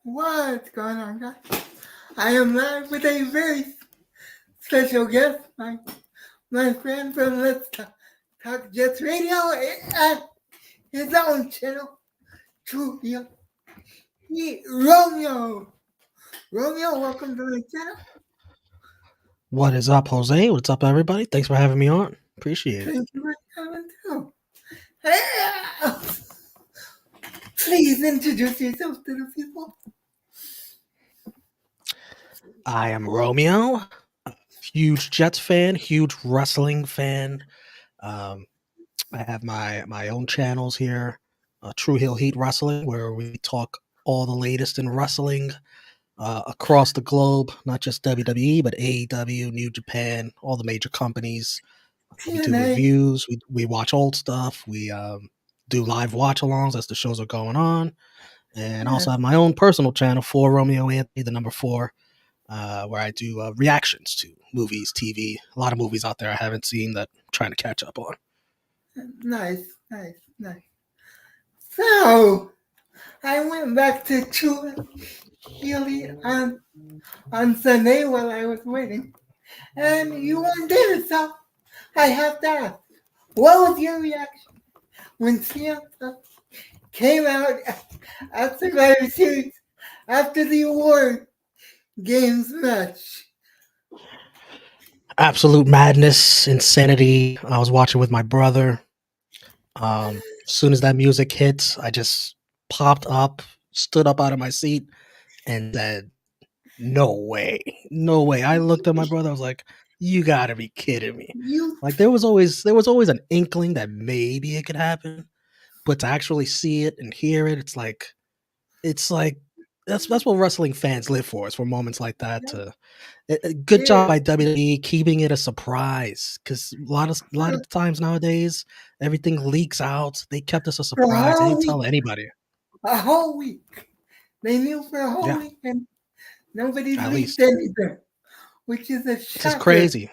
What's going on, guys? I am live with a very special guest, my friend from Let's Talk Jets Radio and his own channel, True Heel. Romeo. Romeo, welcome to the channel. What is up, Jose? What's up, everybody? Thanks for having me on. Appreciate it. Thank you for coming too. Hey, please introduce yourself to the people. I am Romeo, huge Jets fan, huge wrestling fan. Um, I have my own channels here, True Hill Heat Wrestling, where we talk all the latest in wrestling across the globe, not just WWE, but AEW, New Japan, all the major companies. We do TNA. reviews. We watch old stuff. We do live watch-alongs as the shows are going on. And I Yeah, also have my own personal channel for Romeo Anthony, the number 4, where I do reactions to movies, TV. A lot of movies out there I haven't seen that I'm trying to catch up on. nice. So, I went back to True Heel on Sunday while I was waiting. And you weren't there, so I have to ask, what was your reaction when CM Punk came out at Survivor Series after the award games match? Absolute madness, insanity. I was watching with my brother. As soon as that music hit, I just popped up, stood up out of my seat, and said, "No way, no way!" I looked at my brother. I was like, "You gotta be kidding me!" You, Like there was always an inkling that maybe it could happen, but to actually see it and hear it, it's like that's what wrestling fans live for. It's for moments like that. Good job it, by WWE keeping it a surprise, because a lot of the times nowadays everything leaks out. They kept us a for surprise. They didn't tell anybody. a whole week. They knew for a whole Yeah, week and nobody at leaked least. anything, which is a Which is shocker. crazy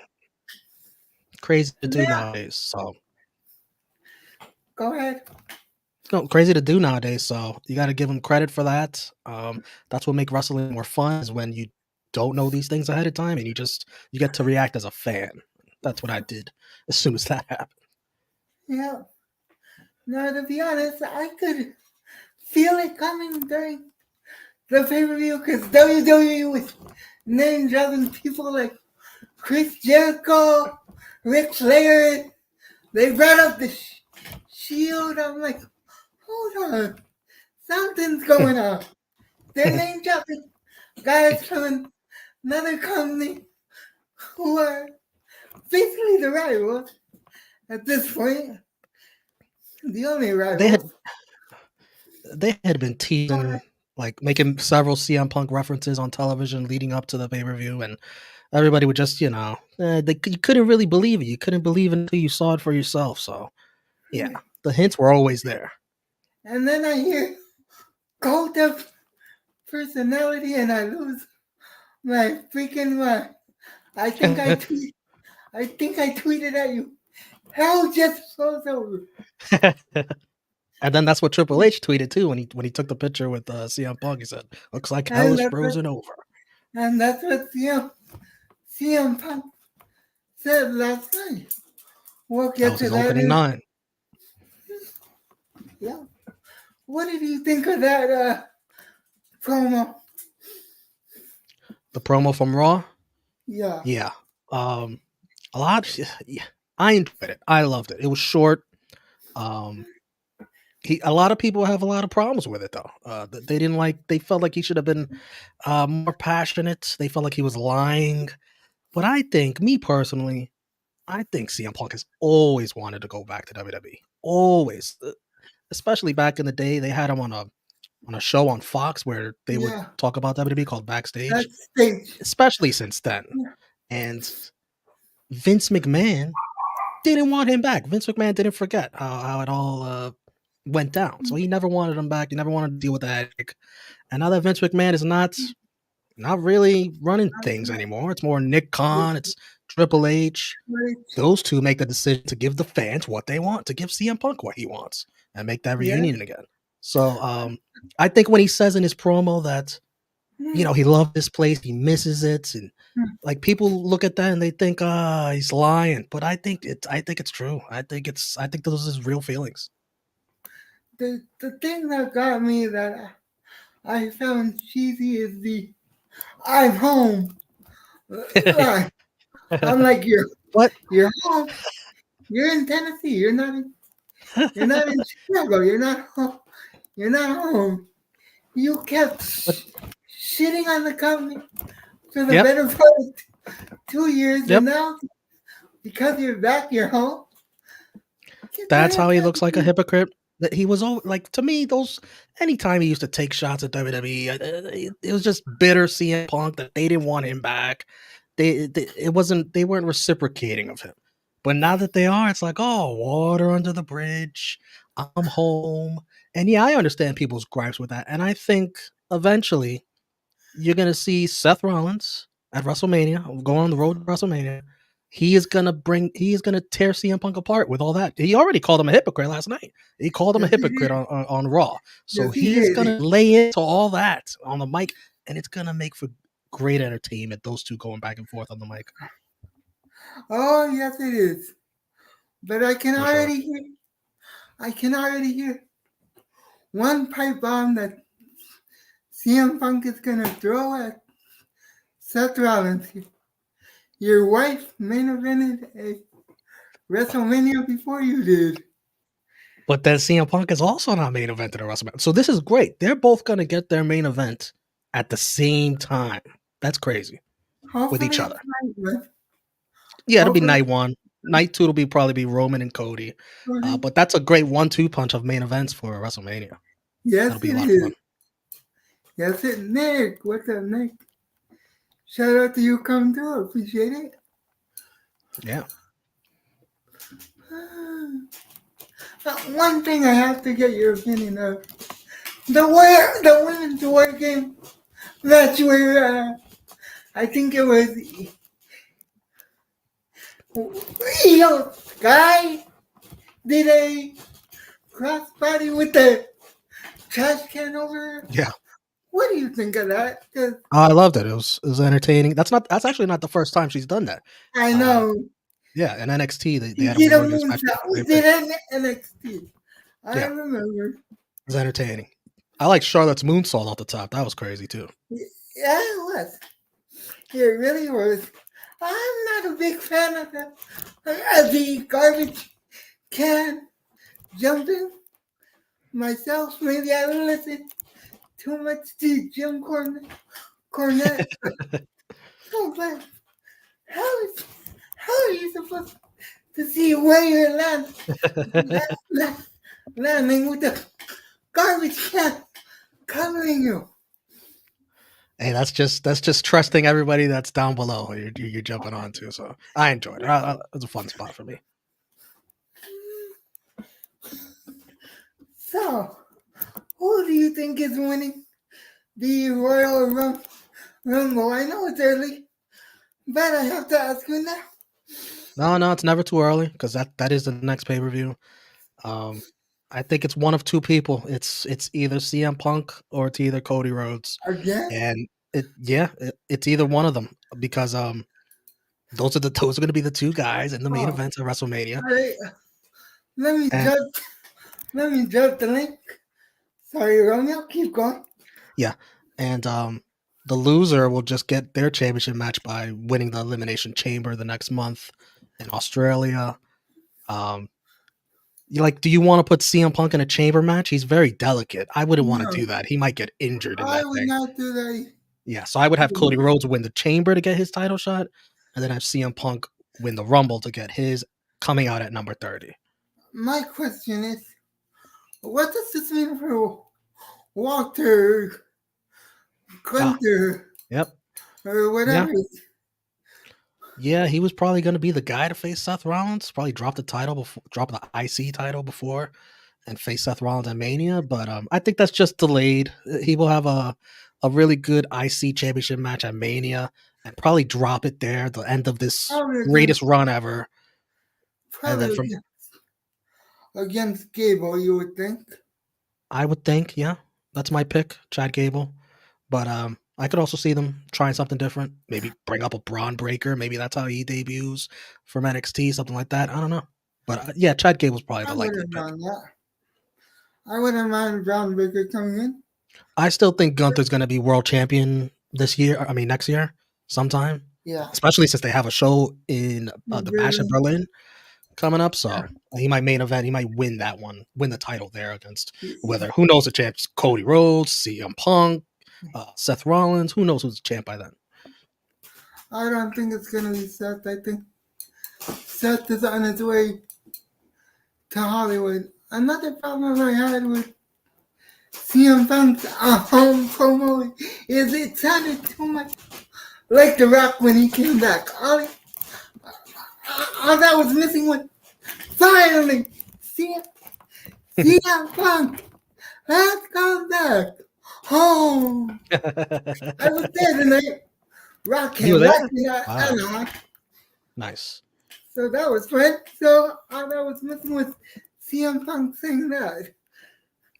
to do Now, nowadays. So go ahead. no, crazy to do nowadays. So you got to give them credit for that. That's what make wrestling more fun, is when you don't know these things ahead of time and you get to react as a fan. That's what I did as soon as that happened. Yeah. Now, to be honest, I could feel it coming during the pay-per-view because WWE was name dropping people like Chris Jericho, Ric Flair. They brought up the Shield. I'm like, hold on, something's going on. They're name dropping guys from another company who are basically the rivals at this point. The only they had rivals. they had been teasing, like making several CM Punk references on television leading up to the pay per view, and everybody would just, you couldn't really believe it. You couldn't believe it until you saw it for yourself. So yeah, the hints were always there. And then I hear cult of personality and I lose my freaking mind. I think I tweet. I think I tweeted at you. Hell just froze over. And then that's what Triple H tweeted too when he took the picture with CM Punk. He said, "Looks like hell And is that's what, frozen over." and that's what CM Punk said last night. We'll That get was to his that opening in, 9. yeah. What did you think of that promo? The promo from Raw, Yeah. yeah, a lot. Yeah, I enjoyed it. I loved it. It was short. Um, a lot of people have a lot of problems with it though. They didn't like. They felt like he should have been more passionate. They felt like he was lying. But I think, me personally, I think CM Punk has always wanted to go back to WWE. Always, especially back in the day, they had him on a show on Fox where they would Yeah. talk about WWE called Backstage. That's stage. Especially since then, Yeah. and Vince McMahon didn't want him back. Vince McMahon didn't forget how it all went down, so he never wanted him back. He never wanted to deal with that headache. And now that Vince McMahon is not really running things anymore, it's more Nick Khan, it's Triple H. Those two make the decision to give the fans what they want, to give CM Punk what he wants, and make that Yeah. reunion again. So I think when he says in his promo that Hmm. he loved this place, he misses it, and like people look at that and they think, he's lying. But I think it's true. I think those are his real feelings. The thing that got me that I found cheesy is the "I'm home." Like, I'm like What? you're home. You're in Tennessee. You're not in Chicago. You're not home. You're not home. You kept But shitting on the company for the yep, better part of 2 years, and yep. now because you're back, you're home. Get the That's heck how he out looks of like a here. hypocrite. That he was over like to me. Those anytime he used to take shots at WWE, it was just bitter CM Punk that they didn't want him back. They weren't reciprocating of him. But now that they are, it's like, oh, water under the bridge. I'm home, and yeah, I understand people's gripes with that, and I think eventually you're gonna see Seth Rollins at WrestleMania, going on the road to WrestleMania. He is gonna tear CM Punk apart with all that. He already called him a hypocrite last night. He called him a Yes, he hypocrite did. on Raw. So Yes, he he is did. gonna lay into all that on the mic, and it's gonna make for great entertainment. Those two going back and forth on the mic Oh, yes, it is. But for sure. I can already hear one pipe bomb that CM Punk is gonna throw at Seth Rollins. Your wife main evented a WrestleMania before you did. But then CM Punk is also not main event at WrestleMania. So this is great. They're both gonna get their main event at the same time. That's crazy with each Hopefully other. it's night, but Yeah, it'll be hopefully night one. Night two will be probably Roman and Cody. But that's a great 1-2 punch of main events for WrestleMania. That'll yes be a it lot of fun. is. Yes it Nick. What's up, Nick? Shout out to you coming through. Appreciate it. Yeah. One thing I have to get your opinion of. The women's war game match where I think it was Guy did a crossbody with the trash can over. Yeah. What do you think of that? 'Cause I loved it. It was entertaining. That's actually not the first time she's done that. I Uh know yeah, in NXT they he had a did a Warriors match moonshot. the We same thing. did it in NXT. I Yeah, it remember. was entertaining. I like Charlotte's moonsault off the top. That was crazy too. Yeah, it was. It really was. I'm not a big fan of the garbage can jumping myself. Maybe I listen too much to Jim Cornette. Oh, but how is how are you supposed to see where you're landing with the garbage can covering you? Hey, that's just trusting everybody that's down below you're jumping onto. So I enjoyed it. It was a fun spot for me. So, who do you think is winning the Rumble? I know it's early, but I have to ask you now. No, no, it's never too early because that is the next pay per view. Um, I think it's one of two people. It's either CM Punk or it's either Cody Rhodes, Again? and it's either one of them because those are going to be the two guys in the main Oh, events of WrestleMania, all right. Let me and drop. Let me drop the link. Sorry, Romeo. Keep going. yeah, and the loser will just get their championship match by winning the Elimination Chamber the next month in Australia. Um, do you want to put CM Punk in a chamber match? He's very delicate. I wouldn't want to No, do that. He might get injured in I that would thing. not do that. Yeah, so I would have Cody Rhodes win the chamber to get his title shot, and then have CM Punk win the Rumble to get his coming out at number 30. My question is, what does this mean for Walter Ah, Gunter yep. or Yeah. whatever? Yeah, he was probably going to be the guy to face Seth Rollins. Probably drop the IC title before, and face Seth Rollins at Mania. But I think that's just delayed. He will have a really good IC championship match at Mania, and probably drop it there at the end of this Probably greatest run ever. And then probably from against Gable, you would think. I would think, yeah, that's my pick, Chad Gable. But I could also see them trying something different. Maybe bring up a Braun Breaker. Maybe that's how he debuts from NXT, something like that. I don't know. But yeah, Chad Gable's probably I the likely wouldn't pick. mind that. I wouldn't mind Brown Baker coming in. I still think Gunther's going to be world champion this year. I mean, next year, sometime. Yeah. Especially since they have a show in the Bash at Really? Berlin coming up. So he might main event. He might win that one, win the title there against whether who knows the champs, Cody Rhodes, CM Punk, Seth Rollins. Who knows who's the champ by then? I don't think it's gonna be Seth. I think Seth is on his way to Hollywood. Another problem I had with CM Punk's home promo is it sounded too much like The Rock when he came back. All that was missing was finally CM Punk. Let's go back home. I was there tonight. Rock You were came back there? to Wow, Anaheim. nice. So that was fun. So all that was missing was CM Punk saying that.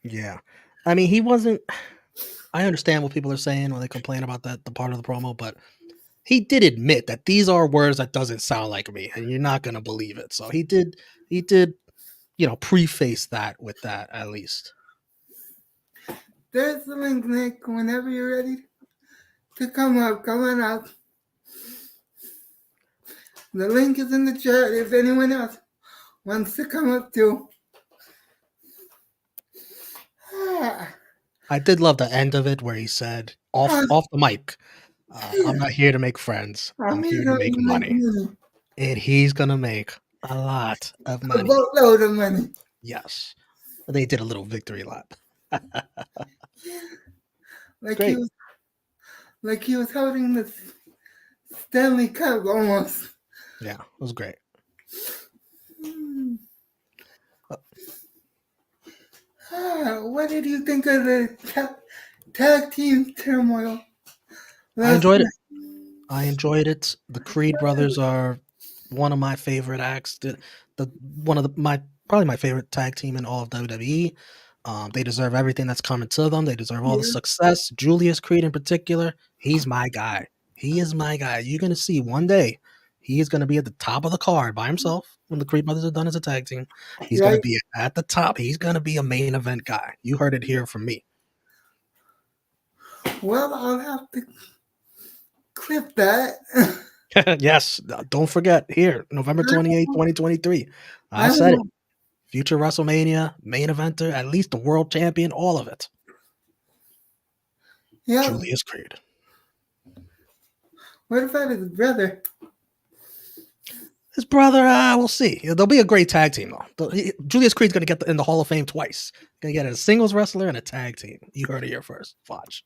Yeah, I mean, he wasn't. I understand what people are saying when they complain about that the part of the promo, but he did admit that these are words that doesn't sound like me, and you're not gonna believe it. So he did, preface that with that at least. There's the link, Nick. Whenever you're ready to come up, come on up. The link is in the chat if anyone else wants to come up too. I did love the end of it where he said off the mic, "I'm not here to make friends. I'm I'm here here to to make make money," money. and he's gonna make a lot of A money. boatload of money. Yes, they did a little victory lap. Like he Great. was like he was holding the Stanley Cup almost. Yeah, it was great. What did you think of the tag team turmoil I last enjoyed it. night? I enjoyed it. The Creed brothers are one of my favorite acts. The one of my probably my favorite tag team in all of WWE. They deserve everything that's coming to them. They deserve all the Yeah, success. Julius Creed in particular, he's my guy. He is my guy. You're gonna see one day he is gonna be at the top of the card by himself when the Creed brothers are done as a tag team. He's gonna right. be at the top. He's gonna be a main event guy. You heard it here from me. Well, I'll have to clip that. Yes, don't forget here, November 28th, 2023. I I said it. will. Future WrestleMania, main eventer, at least the world champion, all of it. Yep. Julius Creed. What about his brother? His brother, we'll see. They'll be a great tag team, though. Julius Creed's going to get in the Hall of Fame twice. Going to get a singles wrestler and a tag team. You heard it here first. Watch.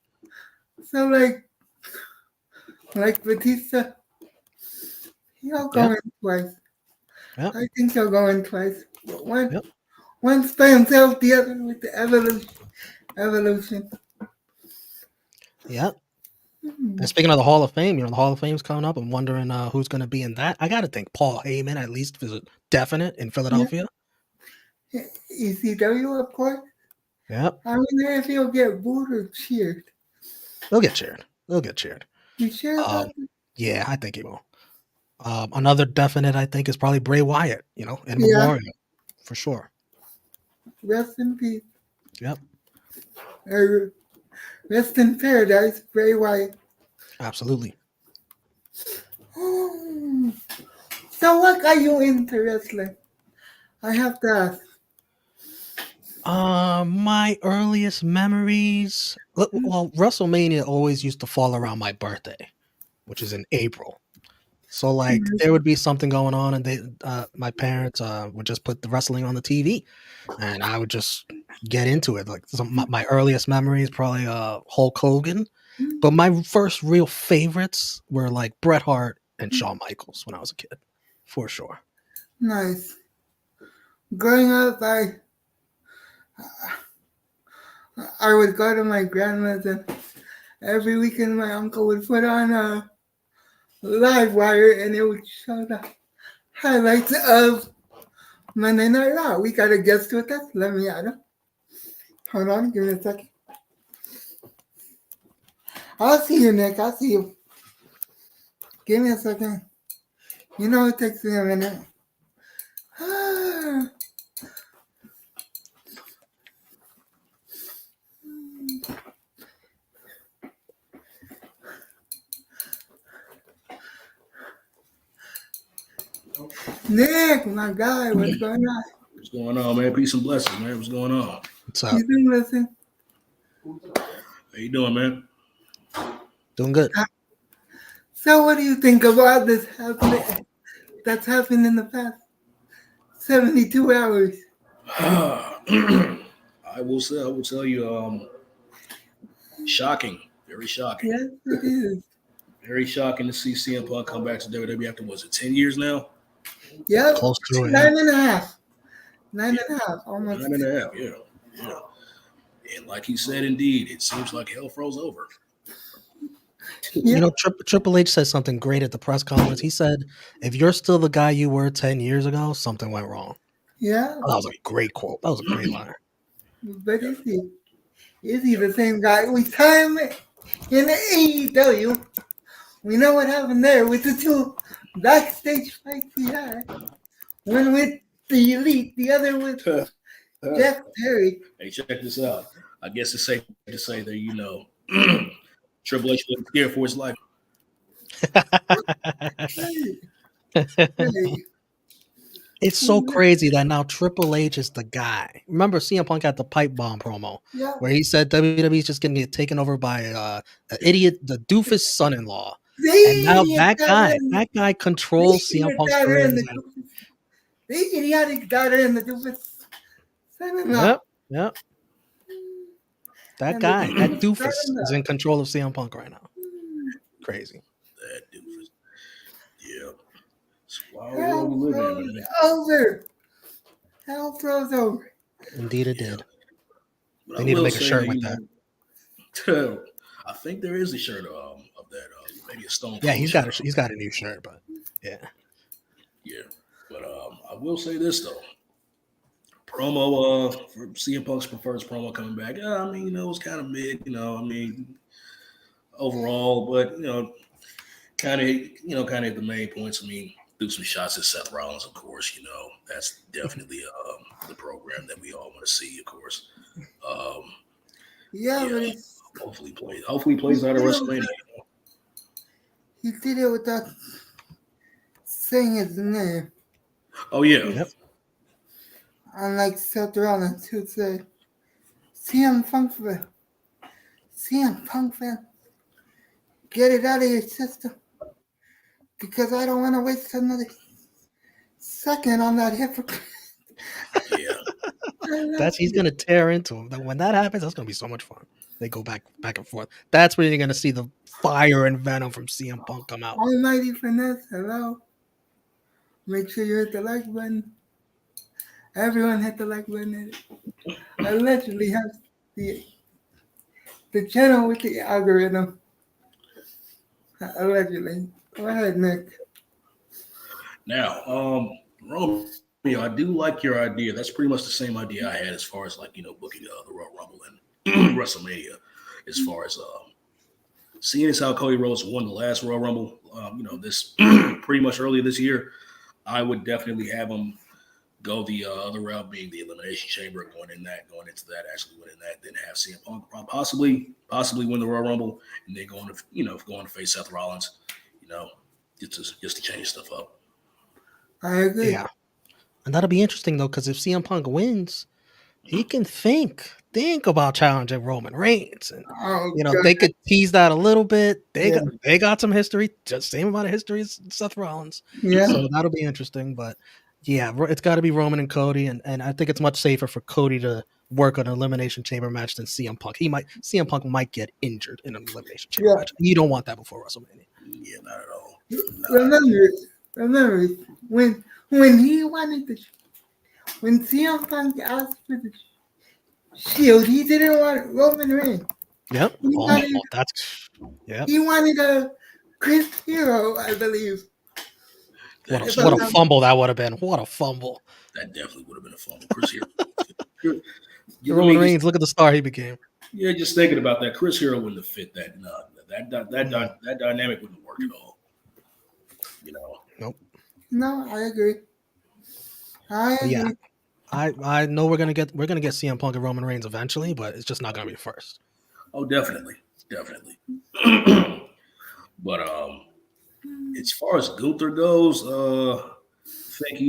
So like Batista, he'll go Yep. in twice. Yep. I think he'll go in twice. But Yep. one's by himself, the other with the evolution. Yep. And speaking of the Hall of Fame, the Hall of Fame's coming up. I'm wondering who's going to be in that. I got to think Paul Heyman, at least, is definite in Philadelphia. ECW, of course. Yep. I wonder if he'll get booed or cheered. They'll get cheered. They'll get cheered. You sure about that? Yeah, I think he will. Another definite, I think, is probably Bray Wyatt, in Yeah. Memorial, for sure. Rest in peace. Yep, Or rest in paradise, Bray Wyatt. absolutely. So what got you into wrestling? I have to ask. My earliest memories. Well, WrestleMania always used to fall around my birthday, which is in April. So like there would be something going on, and my parents, would just put the wrestling on the TV, and I would just get into it. Like my earliest memories, probably Hulk Hogan, but my first real favorites were like Bret Hart and Shawn Michaels when I was a kid, for sure. Nice. Growing up, I would go to my grandma's, and every weekend my uncle would put on a live wire, and it would show the highlights of Monday Night Raw. We got a guest with us. Let me add him. Hold on, give me a second. I'll see you, Nick. I'll see you. Give me a second. You know it takes me a minute. Nick, my guy, what's going on? What's going on, man? Peace and blessings, man. What's going on? What's up? You been listening? How you doing, man? Doing good. So, what do you think about this happening? That's happened in the past 72 hours. I will tell you, shocking. Very shocking. Yes, it is. Very shocking to see CM Punk come back to WWE after, was it 10 years now? Yep. Close to it. 9.5. 9.5. Almost. 9.5, yeah. And like he said, indeed, it seems like hell froze over. You know, Triple H said something great at the press conference. He said, "If you're still the guy you were 10 years ago, something went wrong." Yeah. Oh, that was a great quote. That was a great line. But is he the same guy? We saw him in the AEW. We know what happened there with the two backstage fights he had. One with the Elite, the other with Jeff Perry. Hey, check this out. I guess it's safe to say that, you know, Triple H wasn't scared for his life. Hey. It's so crazy that now Triple H is the guy. Remember, CM Punk had the pipe bomb promo Yeah. where he said WWE's just going to get taken over by an idiot, the doofus son-in-law. And The now idiot that guy controls the CM idiot Punk's daughter career. and the idiotic daughter and the doofus son-in-law. Yep. That And guy, the that doofus doofus is son-in-law. in control of CM Punk right now. Crazy. That doofus. Yeah. It's a wild Hell world we live froze in, man. over. Hell froze over. Indeed it did. But They I need to will make a say shirt that, with you that. know, I think there is a shirt of that, maybe a Stone Cold Yeah, he's shirt. got a new shirt, but yeah. Yeah. But I will say this though. Promo for CM Punk's first promo coming back. I mean, you know, it was kind of big, you know, I mean, overall, but kind of the main points. I mean, threw some shots at Seth Rollins, of course. You know, that's definitely the program that we all want to see, of course. Yeah, Yeah, but it's hopefully plays out at WrestleMania. he did it without saying his name. Oh yeah, Yep. Unlike Seth Rollins, who said, CM Punk fan, get it out of your system. Because I don't want to waste another second on that hypocrite. yeah. He's gonna tear into him. When that happens, that's gonna be so much fun. They go back and forth. That's when you're gonna see the fire and venom from CM Punk come out. Almighty Finesse, hello. Make sure you hit the like button. Everyone hit the like button. I allegedly have the channel with the algorithm. Allegedly. Go ahead, Nick. Now, Romeo, I do like your idea. That's pretty much the same idea I had as far as booking the Royal Rumble and WrestleMania. As far as seeing as how Cody Rhodes won the last Royal Rumble, this pretty much earlier this year, I would definitely have him go the other route, being the Elimination Chamber, going into that, actually winning that, then have CM Punk possibly win the Royal Rumble, and then going to face Seth Rollins, just to change stuff up. I agree. Yeah. And that'll be interesting though, because if CM Punk wins, he can think about challenging Roman Reigns, and they could tease that a little bit. They got some history, just same amount of history as Seth Rollins. Yeah. So that'll be interesting. But yeah, it's got to be Roman and Cody, and I think it's much safer for Cody to work on an Elimination Chamber match than CM Punk. CM Punk might get injured in an Elimination Chamber match. You don't want that before WrestleMania. Yeah, not at all. Remember when he wanted the when CM Punk asked for the Shield, he didn't want Roman Reigns. Yep. He wanted a Chris Hero, I believe. What a fumble that would have been. What a fumble. That definitely would have been a fumble. Chris Hero giving Roman me just Reigns, look at the star he became. yeah, just thinking about that. Chris Hero wouldn't have fit that. No, No, that dynamic wouldn't have worked at all. You know. nope. No, I agree. I But yeah, agree. I know we're gonna get CM Punk and Roman Reigns eventually, but it's just not gonna be first. Oh, definitely, definitely. But as far as Gunther goes, I think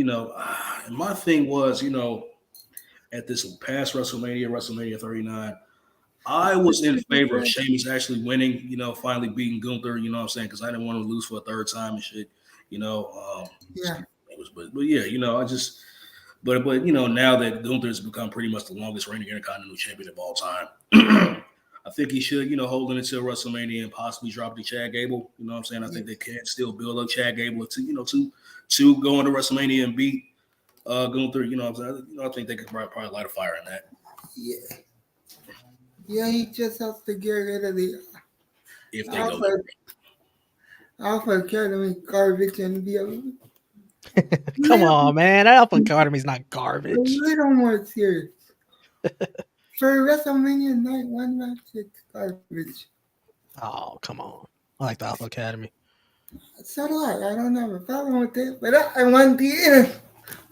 my thing was at this past WrestleMania 39, I was in favor of Sheamus actually winning. Finally beating Gunther. You know what I'm saying? Because I didn't want to lose for a third time and shit. You know, Yeah. it was, but yeah, I just. But now that Gunther has become pretty much the longest reigning Intercontinental Champion of all time, I think he should, hold it until WrestleMania and possibly drop the Chad Gable. You know what I'm saying? I think they can still build up Chad Gable to go into WrestleMania and beat Gunther. You know what I'm saying? I think they could probably light a fire in that Yeah. Yeah, he just has to get rid of the if they go Alpha, there. Alpha Academy garbage and be a Come little, on, man. Alpha Academy's not a garbage. little more serious. For WrestleMania night one match, it's garbage. Oh, come on. I like the Alpha Academy. So do I. I don't have a problem with it, but I want the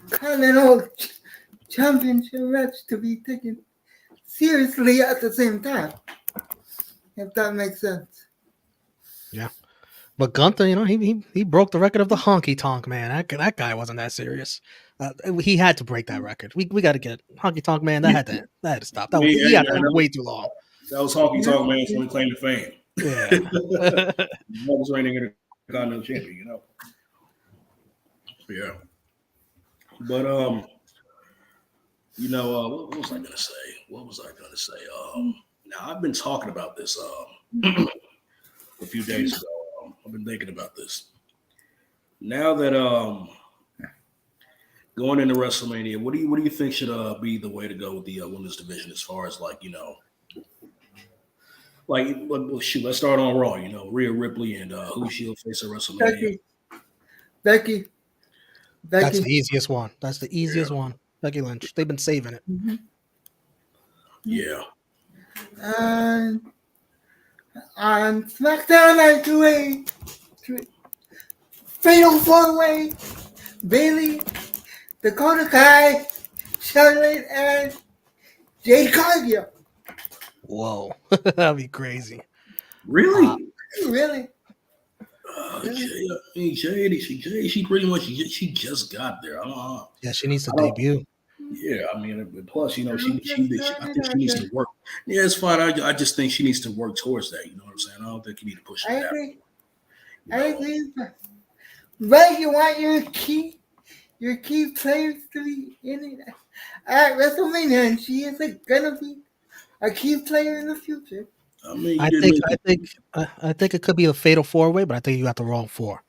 Intercontinental Championship match to be taken seriously at the same time. If that makes sense. Yeah. But Gunther, he broke the record of the honky tonk, man. That guy wasn't that serious. He had to break that record. We got to get honky tonk, man. That had to stop. He Hey, had man, that way too long. that was Honky Yeah. Tonk Man's only claim to fame. Yeah. Longest reigning Intercontinental Champion. Yeah. But what was I gonna say? Now I've been talking about this a few days ago. I've been thinking about this. Now that going into WrestleMania, what do you think should be the way to go with the women's division as far as shoot, let's start on Raw. Rhea Ripley and who she'll face at WrestleMania. Becky. That's the easiest one. That's the easiest one. Becky Lynch. They've been saving it. Mm-hmm. Yeah. And on SmackDown, I do a fatal four-way. Bailey, Dakota Kai, Charlotte, and Jade Cargill. Whoa. That'd be crazy. Really? Really? Jade, she pretty much she just got there. I don't know. Yeah, she needs to debut. Yeah, I mean, plus, I think she needs to work. Yeah, it's fine. I just think she needs to work towards that. You know what I'm saying? I don't think you need to push it I down. agree. I agree. But you want your key players to be in it at WrestleMania, and she is gonna be a key player in the future. I mean, I think it could be a fatal four-way, but I think you got the wrong four.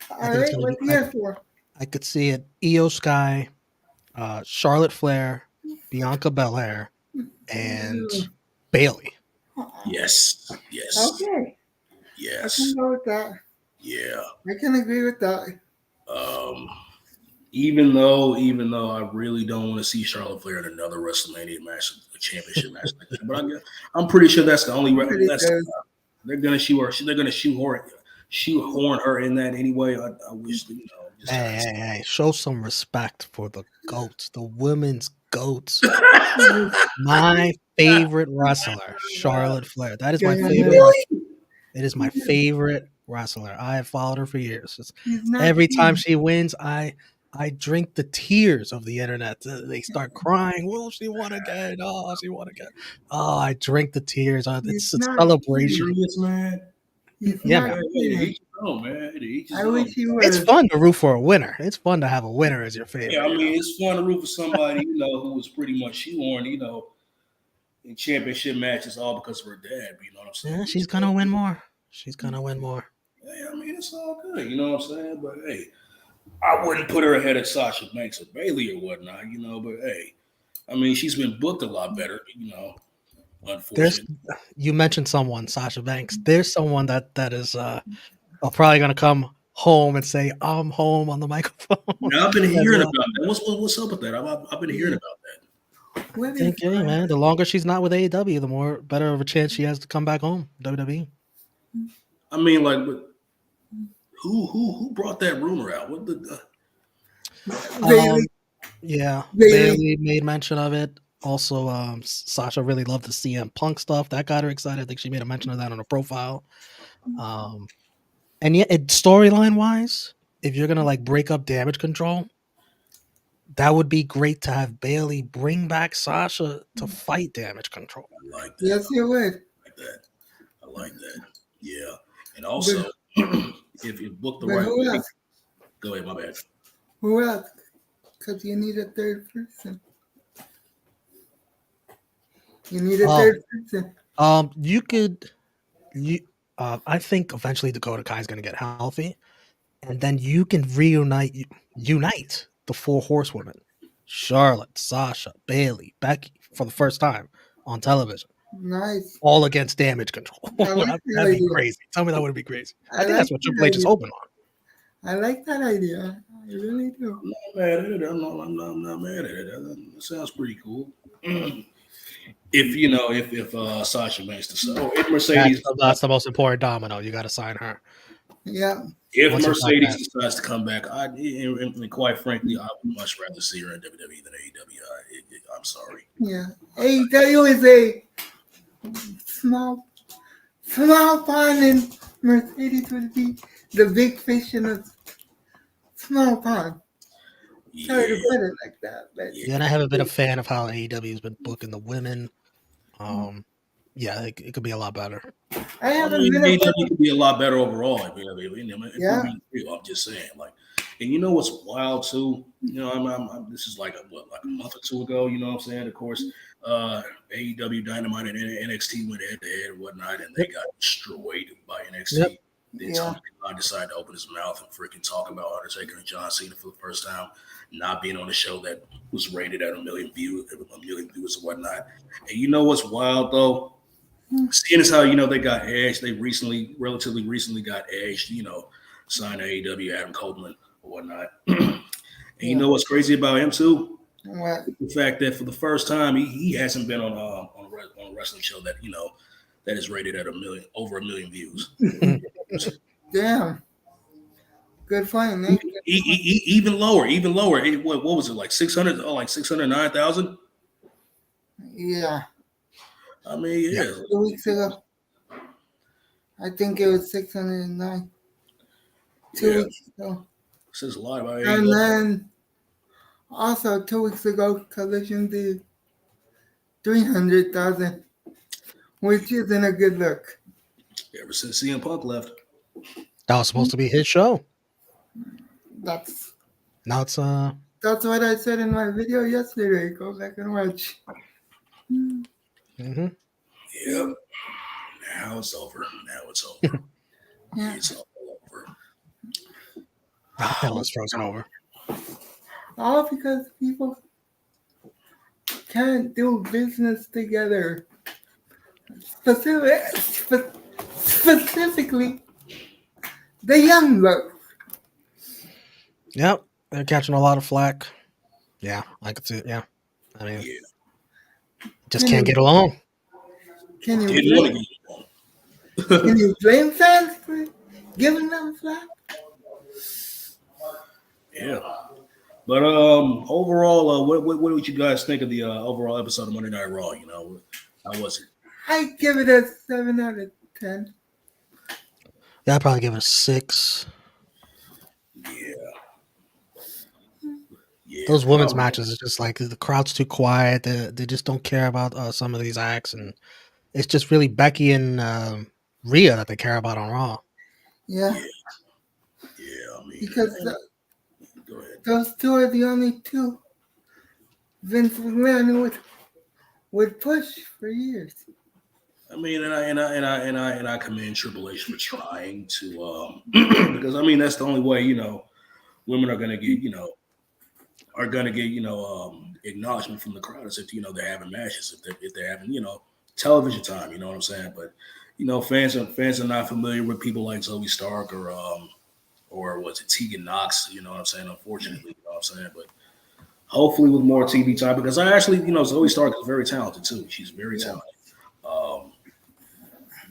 All right, what's here for? I could see it: Io Sky, Charlotte Flair, Bianca Belair, and Bailey. Yes. Okay. Yes. I can go with that. Yeah. I can agree with that. Even though I really don't want to see Charlotte Flair in another WrestleMania match, a championship match like that, but I'm pretty sure that's the only. They're gonna shoehorn her in that anyway. I wish Hey, show some respect for the GOATs, the women's GOATs. My favorite wrestler, Charlotte Flair. That is my favorite. Really? It is my favorite wrestler. I have followed her for years. Every time she wins, I drink the tears of the internet. They start crying. Will she won again? Oh, she won again. Oh, I drink the tears. It's a celebration. Serious, man. Yeah, man. I wish he was. It's fun to root for a winner. It's fun to have a winner as your favorite. Yeah, I mean, it's fun to root for somebody who was pretty much shoehorned, in championship matches all because of her dad. You know what I'm saying? Yeah, she's gonna win more. Yeah, I mean, it's all good. You know what I'm saying? But hey, I wouldn't put her ahead of Sasha Banks or Bailey or whatnot. But hey, I mean, she's been booked a lot better. Unfortunately. You mentioned someone, Sasha Banks. There's someone that is probably gonna come home and say, "I'm home" on the microphone. Now, I've been hearing about that. What's up with that? I've been hearing about that. What is think, hey, man, the longer she's not with AEW, the more better of a chance she has to come back home. WWE. I mean, like, who brought that rumor out? What the? Bailey? Yeah, Bailey. Bailey made mention of it. Also, Sasha really loved the CM Punk stuff. That got her excited. I think she made a mention of that on her profile. And yet, storyline wise, if you're gonna like break up Damage Control, that would be great to have Bailey bring back Sasha to fight Damage Control. I like that. Yes, you would. I like that. I like that. Yeah, and also, if you book the But right who way, else? go ahead. My bad. Who else? Because you need a third person. You need a third person. You could, I think eventually Dakota Kai is gonna get healthy, and then you can unite the four horsewomen: Charlotte, Sasha, Bailey, Becky, for the first time on television, Nice. all against Damage Control. I like that That'd be idea. crazy. Tell me that would be crazy. I think like that's what Triple that H is idea. hoping on. I like that idea. I really do. I'm not mad at it. I'm not mad at it. That sounds pretty cool. If Sasha makes the if Mercedes That's the most important domino. You got to sign her. Yeah. if Once you got Mercedes that. decides to come back, and quite frankly, I would much rather see her in WWE than AEW. I'm sorry. Yeah. AEW is a small pond, and Mercedes would be the big fish in a small pond. Sorry to Yeah, put it like that, but Yeah, and I haven't been a fan of how AEW has been booking the women. Yeah, it could be a lot better. I I haven't mean, been a fan. AEW could be a lot better overall. If Yeah. we're being real, I'm just saying, like, and you know what's wild too? You know, this is like a month or two ago. You know what I'm saying? Of course, AEW Dynamite and NXT went head to head and whatnot, and they got destroyed by NXT. Yep. Then Yeah. Tony Khan decided to open his mouth and freaking talk about Undertaker and John Cena for the first time, not being on a show that was rated at a million viewers and whatnot. And you know what's wild though? Seeing as how they got Edge, they relatively recently got Edge, signed to AEW, Adam Copeland or whatnot. And you know what's crazy about him too? What? The fact that for the first time he hasn't been on a wrestling show that that is rated at over a million views. Damn. Good point, Nick. Even lower. What was it, like 600? Oh, like 609,000? Yeah. I mean, yeah. 2 weeks ago. I think it was 609. 2 Yeah. weeks ago. Says a lot about And AEW. then also 2 weeks ago, Collision did 300,000, which isn't a good look. Ever since CM Punk left. That was supposed to be his show. That's Now it's what I said in my video yesterday. Go back and watch. mhm. Yep. Now it's over. Yeah. It's all over. The hell is frozen over. All because people can't do business together. Specifically, the young bucks. Yep, they're catching a lot of flack. Yeah, I could see it. Yeah, I mean, just can't get along. Can you Didn't want to blame, get along. can you blame fans for giving them flack? Yeah. But overall, what did you guys think of the overall episode of Monday Night Raw? How was it? I give it a 7 out of 10. Yeah, I'd probably give it a 6. Yeah. Those women's probably. matches is just like the crowd's too quiet. They just don't care about some of these acts, and it's just really Becky and Rhea that they care about on Raw. Yeah. Yeah, I mean, Because go ahead. those two are the only two Vince McMahon would push for years. I mean, and I commend Triple H for trying to because I mean that's the only way women are gonna get acknowledgement from the crowd is if they're having matches, if they're having television time. You know what I'm saying? But fans are not familiar with people like Zoe Stark or was it Tegan Knox? You know what I'm saying? Unfortunately, you know what I'm saying? But hopefully with more TV time because I actually, Zoe Stark is very talented too. She's very Yeah. talented. Um,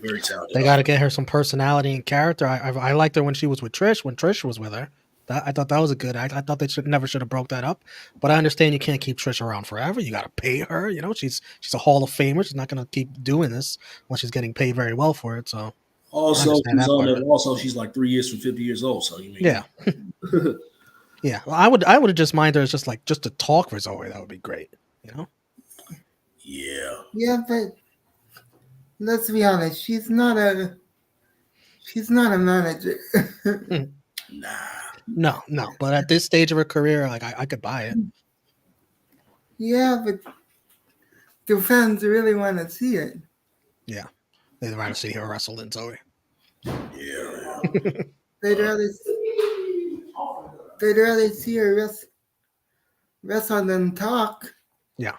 very talented. They got to get her some personality and character. I liked her when she was with Trish. When Trish was with her, I thought that was a good act. I thought they should have broke that up. But I understand you can't keep Trish around forever. You got to pay her. You know, she's a Hall of Famer. She's not going to keep doing this unless she's getting paid very well for it. So I Also, understand that part of it. she's like 3 years from 50 years old. So you Yeah, mean, yeah. Well, I would have just mind her as just to talk for Zoe. That would be great. You know. yeah. Yeah, but let's be honest, she's not a manager. Mm. Nah. No. But at this stage of her career, like I could buy it. Yeah, but the fans really want to see it. Yeah, they'd rather see her wrestle than Zoe. Yeah. They'd rather see her wrestle than talk. Yeah.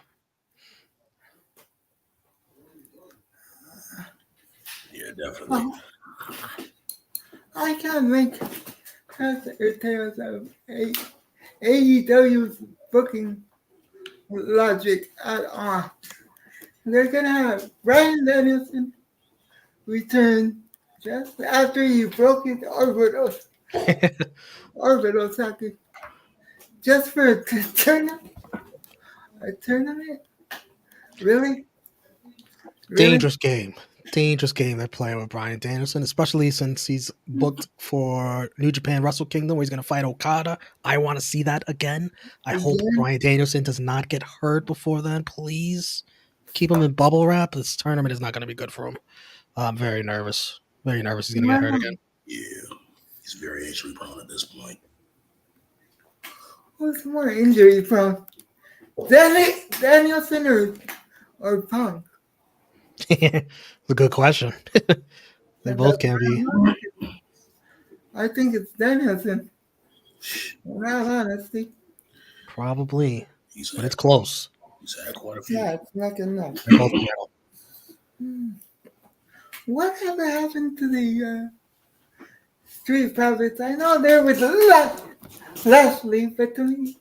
Yeah, definitely. I can't make heads or tails of AEW's booking logic at all. They're gonna have Bryan Danielson return just after he broke his orbital socket, just for a tournament. A tournament? Really? Dangerous game they're playing with Bryan Danielson, especially since he's booked for New Japan Wrestle Kingdom where he's going to fight Okada. I want to see that again. I hope Bryan Danielson does not get hurt before then. Please keep him in bubble wrap. This tournament is not going to be good for him. I'm very nervous. Very nervous he's going to get hurt again. Yeah, he's very injury prone at this point. Who's more injury prone? Danielson or Punk? It's a good question. They both can be. I think it's Danielson. In all honesty. Probably. But it's close. He's had quite a few. Yeah, it's not enough. They're both metal. Whatever happened to the Street Profits? I know there was Lashley, but to me,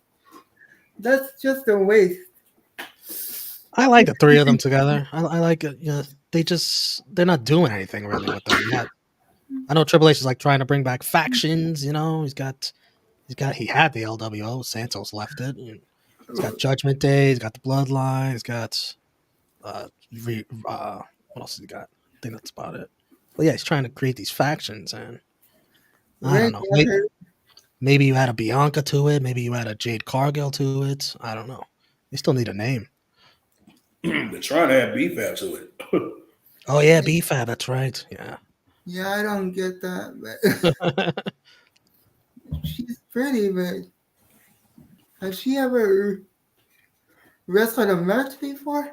that's just a waste. I like the three of them together. I like it. You know, they're not doing anything really with them yet. I know Triple H is like trying to bring back factions. You know, he had the LWO. Santos left it. He's got Judgment Day. He's got the Bloodline. He's got what else has he got? I think that's about it. But yeah, he's trying to create these factions, and I don't know. Maybe you add a Bianca to it. Maybe you add a Jade Cargill to it. I don't know. They still need a name. They're trying to add BFAB to it. Oh yeah, BFAB. That's right. Yeah. Yeah, I don't get that, but she's pretty, but has she ever wrestled a match before?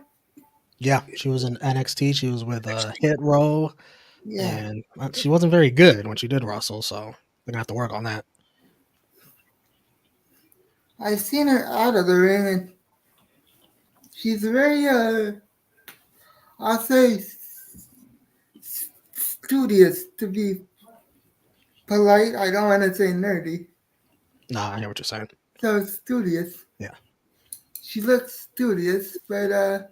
Yeah, she was in NXT. She was with Hit Row, Yeah. and she wasn't very good when she did wrestle, so they're gonna have to work on that. I've seen her out of the ring, and she's very, I'll say, studious, to be polite. I don't want to say nerdy. Nah, I hear what you're saying. So studious. Yeah. She looks studious, but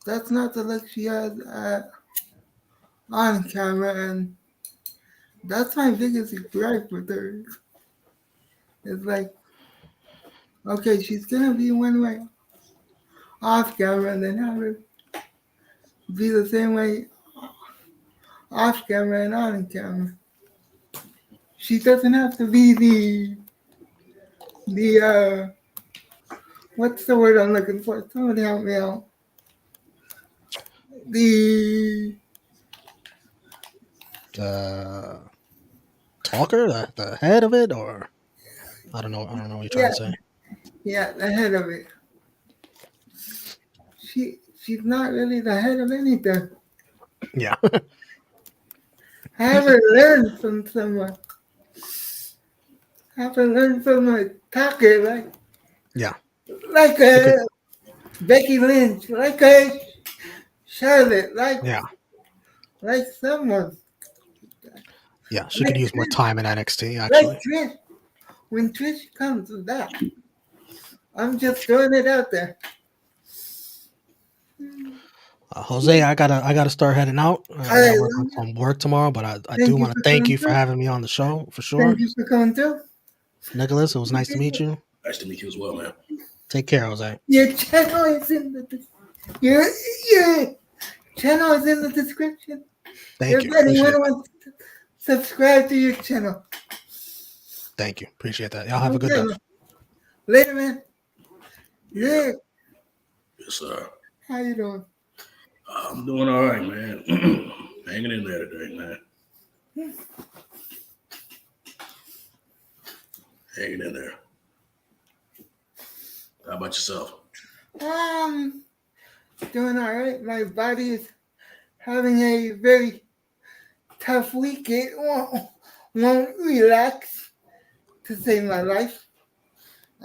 that's not the look she has on camera, and that's my biggest gripe with her. It's like, okay, she's gonna be one way off camera, and then have her be the same way off camera and on camera. She doesn't have to be the what's the word I'm looking for? Somebody help me out. The talker, the head of it, or I don't know what you're trying to say. Yeah, the head of it. She's not really the head of anything. Yeah. Have her learn from someone. Have her learn from a talker like a Becky Lynch, like a Charlotte, like someone. Yeah, she could use more time in NXT, actually. Like Trish. When Trish comes back, I'm just throwing it out there. Jose, I gotta start heading out. I All gotta right, work on some work tomorrow, but I do thank you want to for thank coming you for through. having me on the show for sure. Thank you for coming through. Nicholas, it was nice to meet you. Nice to meet you as well, man. Take care, Jose. Your channel is in the your channel is in the description. Thank If you. anyone Appreciate that. wants to subscribe to your channel. Thank you. Appreciate that. Y'all have a good Okay, day. man. Later, man. Yeah. Yeah. Yes, sir. How you doing? I'm doing all right, man. Hanging in there today, man. Hanging in there. How about yourself? Doing all right. My body is having a very tough week. It won't relax to save my life.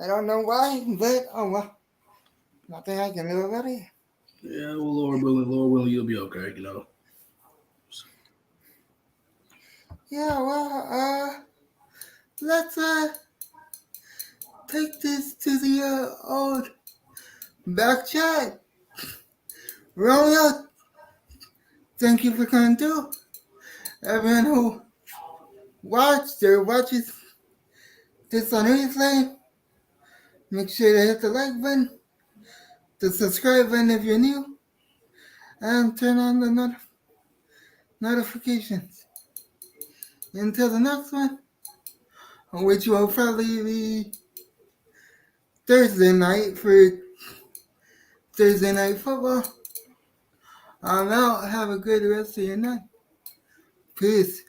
I don't know why, but oh well. Nothing I can do about it. Yeah, well, Lord willing, you'll be okay, you know. Yeah, well, let's take this to the old back chat. Romeo, thank you for coming through. Everyone who watched or watches this on replay, make sure to hit the like button, the subscribe button if you're new, and turn on the notifications. Until the next one, which will probably be Thursday night for Thursday Night Football. I'm out. Have a good rest of your night. Peace.